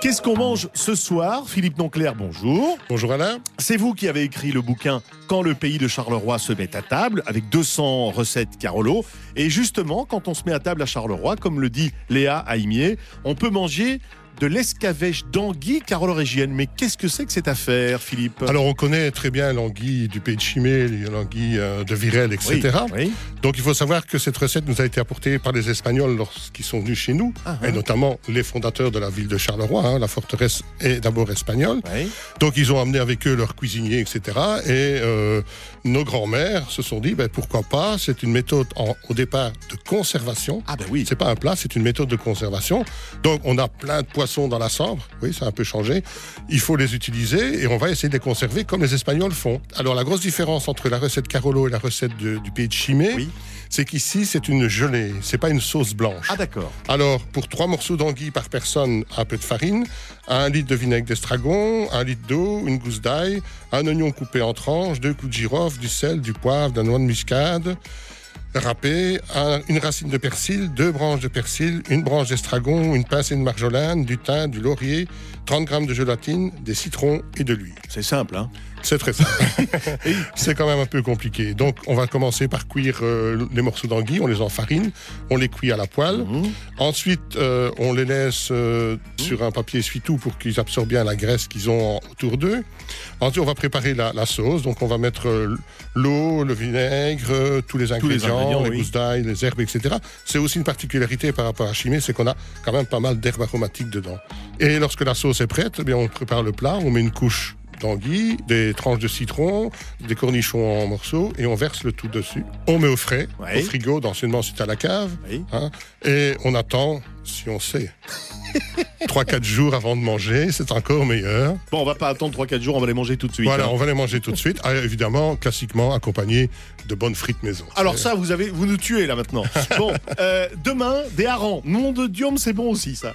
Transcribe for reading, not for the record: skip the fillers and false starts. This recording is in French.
Qu'est-ce qu'on mange ce soir? Philippe Donclerc, bonjour. Bonjour Alain. C'est vous qui avez écrit le bouquin « Quand le pays de Charleroi se met à table » avec 200 recettes Carolo. Et justement, quand on se met à table à Charleroi, comme le dit Léa Aimier, on peut manger de l'escavèche d'anguille carolo-régienne. Mais qu'est-ce que c'est que cette affaire, Philippe? Alors on connaît très bien l'anguille du pays de Chimay, l'anguille de Virel, etc. Oui. Donc il faut savoir que cette recette nous a été apportée par les Espagnols lorsqu'ils sont venus chez nous, et notamment les fondateurs de la ville de Charleroi. La forteresse est d'abord espagnole. Oui. Donc ils ont amené avec eux leurs cuisiniers, etc. Et nos grands-mères se sont dit, pourquoi pas, c'est une méthode au départ de conservation. Ah ben oui. C'est pas un plat, c'est une méthode de conservation. Donc on a plein de poissons dans la Sambre, oui, ça a un peu changé. Il faut les utiliser et on va essayer de les conserver comme les Espagnols font. Alors la grosse différence entre la recette Carolo et la recette du pays de Chimay, c'est qu'ici c'est une gelée, c'est pas une sauce blanche. Ah d'accord. Alors pour 3 morceaux d'anguille par personne, un peu de farine, 1 litre de vinaigre d'estragon, 1 litre d'eau, une gousse d'ail, un oignon coupé en tranches, 2 coups de girofle, du sel, du poivre, de la noix de muscade, râpé, une racine de persil, 2 branches de persil, une branche d'estragon, une pincée de marjolane, du thym, du laurier, 30 grammes de gélatine, des citrons et de l'huile. C'est simple, hein? C'est très simple. C'est quand même un peu compliqué. Donc, on va commencer par cuire les morceaux d'anguille. On les enfarine, on les cuit à la poêle. Ensuite, on les laisse sur un papier essuie-tout pour qu'ils absorbent bien la graisse qu'ils ont autour d'eux. Ensuite, on va préparer la sauce. Donc, on va mettre l'eau, le vinaigre, tous les ingrédients, les gousses d'ail, les herbes, etc. C'est aussi une particularité par rapport à Chimay, c'est qu'on a quand même pas mal d'herbes aromatiques dedans. Et lorsque la sauce est prête, on prépare le plat, on met une couche d'anguille, des tranches de citron, des cornichons en morceaux et on verse le tout dessus. On met au frais, au frigo, anciennement c'était à la cave, et on attend, si on sait, 3-4 jours avant de manger, c'est encore meilleur. Bon, on va pas attendre 3-4 jours, on va les manger tout de suite. Voilà, on va les manger tout de suite, évidemment, classiquement, accompagné de bonnes frites maison. Alors ça, vous nous tuez là maintenant. Bon, demain, des harengs. Nom de Dieu, c'est bon aussi ça.